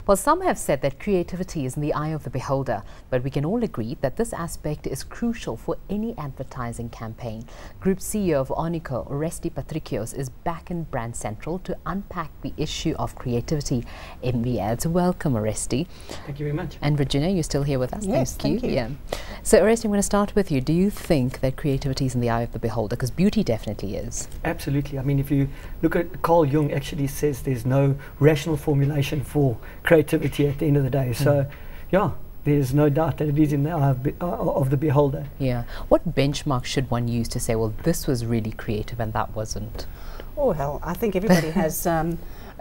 Well, some have said that creativity is in the eye of the beholder, but we can all agree that this aspect is crucial for any advertising campaign. Group CEO of Ornico, Oresti Patrcios, is back in Brand Central to unpack the issue of creativity in the ads. Welcome, Oresti. Thank you very much. And Virginia, you're still here with us. Yes, thank you. Yeah. So, Oresti, I'm going to start with you. Do you think that creativity is in the eye of the beholder? Because beauty definitely is. Absolutely. I mean, if you look at Carl Jung, actually says there's no rational formulation for creativity at the end of the day. So, yeah, there's no doubt that it is in the eye of the beholder. Yeah. What benchmark should one use to say, well, this was really creative and that wasn't? Oh, hell, I think everybody has a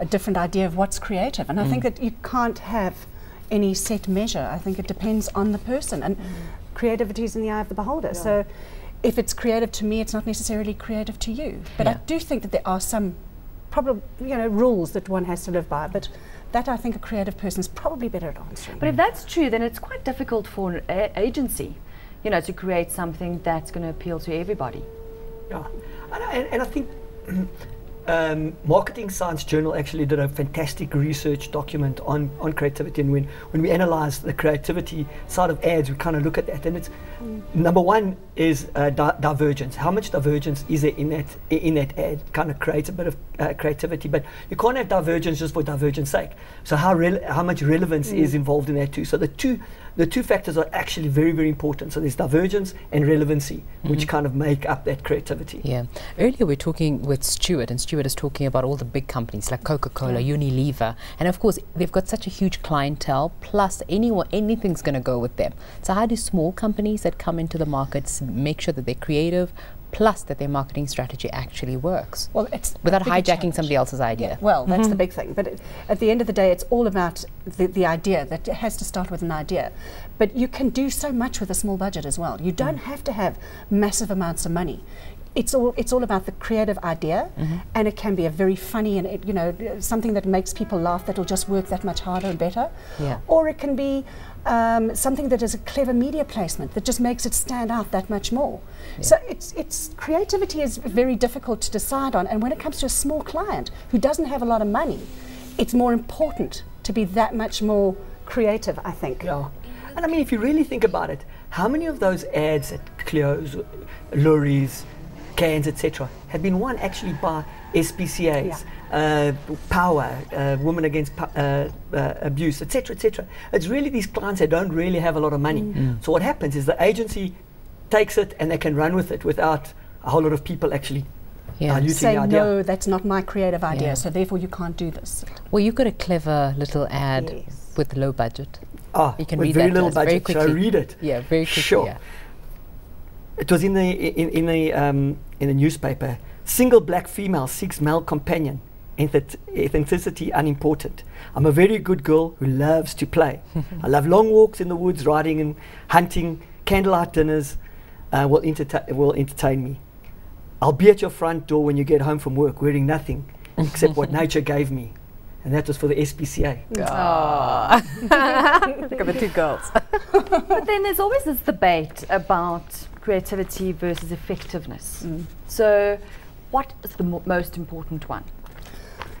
different idea of what's creative. And I think that you can't have any set measure. I think it depends on the person. And creativity is in the eye of the beholder. Yeah. So if it's creative to me, it's not necessarily creative to you. But I do think that there are some rules that one has to live by. But that, I think, a creative person is probably better at answering. But if that's true, then it's quite difficult for an agency, to create something that's going to appeal to everybody. Yeah, and I think Marketing Science Journal actually did a fantastic research document on creativity, and when we analyze the creativity side of ads, we kind of look at that, and it's number one is divergence. How much divergence is there in that ad? Kind of creates a bit of creativity, but you can't have divergence just for divergence sake. So how much relevance is involved in that too? So the two factors are actually very, very important. So there's divergence and relevancy, which kind of make up that creativity. Yeah. Earlier we're talking with Stuart, and Stuart is talking about all the big companies like Coca-Cola, Unilever, and of course they've got such a huge clientele, plus anything's going to go with them. So how do small companies that come into the markets make sure that they're creative, plus that their marketing strategy actually works? Well, it's without hijacking somebody else's idea. Yeah, well, that's the big thing. But at the end of the day, it's all about the idea. That it has to start with an idea. But you can do so much with a small budget as well. You don't have to have massive amounts of money. It's all about the creative idea, and it can be a very funny and something that makes people laugh that'll just work that much harder and better. Yeah. Or it can be something that is a clever media placement that just makes it stand out that much more. Yeah. So it's creativity is very difficult to decide on, and when it comes to a small client who doesn't have a lot of money, it's more important to be that much more creative, I think. Yeah. And I mean, if you really think about it, how many of those ads at Clio's, Lurie's, Cans, etc., have been won actually by SPCAs, Power, Women Against Abuse, etc., etc. It's really these clients that don't really have a lot of money. So what happens is the agency takes it and they can run with it without a whole lot of people actually diluting the idea. No, that's not my creative idea, so therefore you can't do this. Well, you've got a clever little ad with low budget. You can read very that little budget. Very quickly. Shall I read it? Yeah, very quickly. Sure. Yeah. It was in the newspaper. Single black female seeks male companion. Authenticity unimportant. I'm a very good girl who loves to play. I love long walks in the woods, riding and hunting. Candlelight dinners will entertain me. I'll be at your front door when you get home from work, wearing nothing except what nature gave me. And that was for the SPCA. Look at the two girls. But then there's always this debate about creativity versus effectiveness. So what is the most important one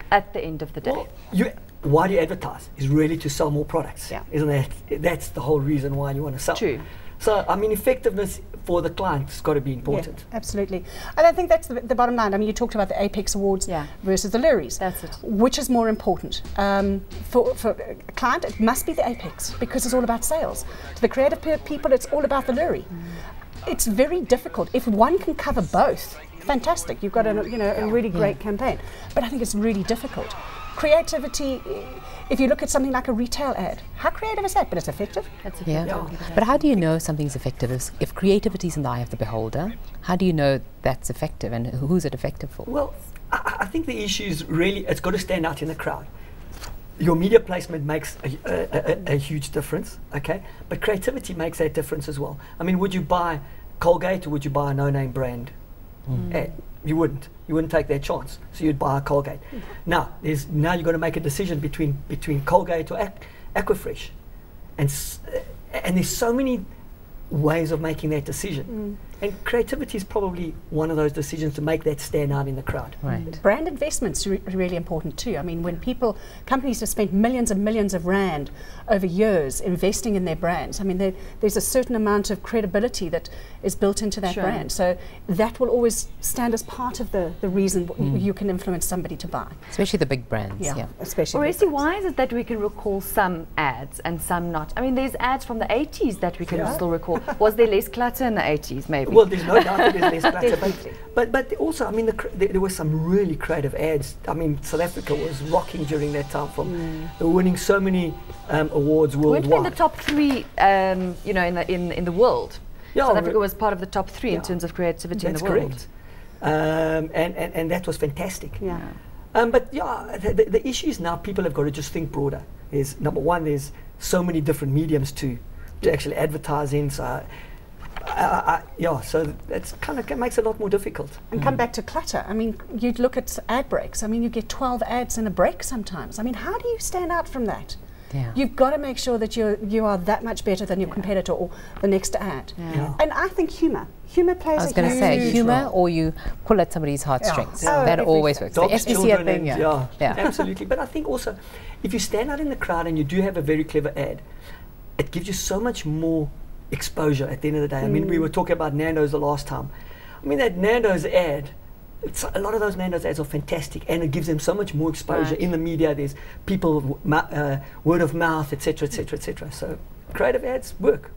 at the end of the day? Well, why do you advertise? Is really to sell more products. Yeah. Isn't that? That's the whole reason why you want to sell. True. So, I mean, effectiveness for the client has got to be important. Yeah, absolutely. And I think that's the bottom line. I mean, you talked about the Apex Awards versus the Luries. That's it. Which is more important? For a client, it must be the Apex because it's all about sales. To the creative people, it's all about the Lurie. It's very difficult. If one can cover both, fantastic. You've got a really great campaign. But I think it's really difficult. Creativity, if you look at something like a retail ad, how creative is that? But it's effective. That's effective. But how do you know something's effective? If creativity is in the eye of the beholder, how do you know that's effective, and who's it effective for? Well, I think the issue is really, it's got to stand out in the crowd. Your media placement makes a huge difference, okay? But creativity makes that difference as well. I mean, would you buy Colgate or would you buy a no-name brand ad? You wouldn't. You wouldn't take that chance. So you'd buy a Colgate. Now you've got to make a decision between Colgate or Aquafresh, and there's so many ways of making that decision. And creativity is probably one of those decisions to make that stand out in the crowd. Right. Brand investments are really important too. I mean, when companies have spent millions and millions of rand over years investing in their brands, I mean, there's a certain amount of credibility that is built into that Sure. brand. So that will always stand as part of the reason you can influence somebody to buy. Especially the big brands. Yeah. Especially. Oresti, why is it that we can recall some ads and some not? I mean, there's ads from the 80s that we can still recall. Was there less clutter in the 80s, maybe? Well, there's no doubt that there's less clutter, Definitely. but also, I mean, there were some really creative ads. I mean, South Africa was rocking during that time. They were winning so many awards worldwide. Weren't we in the top 3, you know, in the world? Yeah, South Africa was part of the top 3 in yeah. terms of creativity That's in the world. correct. And that was fantastic. Yeah. But yeah, the issue is now people have got to just think broader. There's number one, there's so many different mediums to actually advertise in. So yeah, so that's kind of makes it a lot more difficult. And come back to clutter. I mean, you'd look at ad breaks. I mean, you get 12 ads in a break sometimes. I mean, how do you stand out from that? Yeah. You've got to make sure that you are that much better than your competitor or the next ad. Yeah. And I think humour plays I was a going to say huge humour, role. or you pull at somebody's heartstrings. Yeah. Oh, That always everything. works. The Dogs, FCC children, thing, and yeah. yeah, Yeah. absolutely. But I think also, if you stand out in the crowd and you do have a very clever ad, it gives you so much more exposure at the end of the day. I mean, we were talking about Nando's the last time. I mean, that Nando's ad, a lot of those Nando's ads are fantastic, and it gives them so much more exposure Right. in the media. There's people, word of mouth, etc., etc., etc. So creative ads work.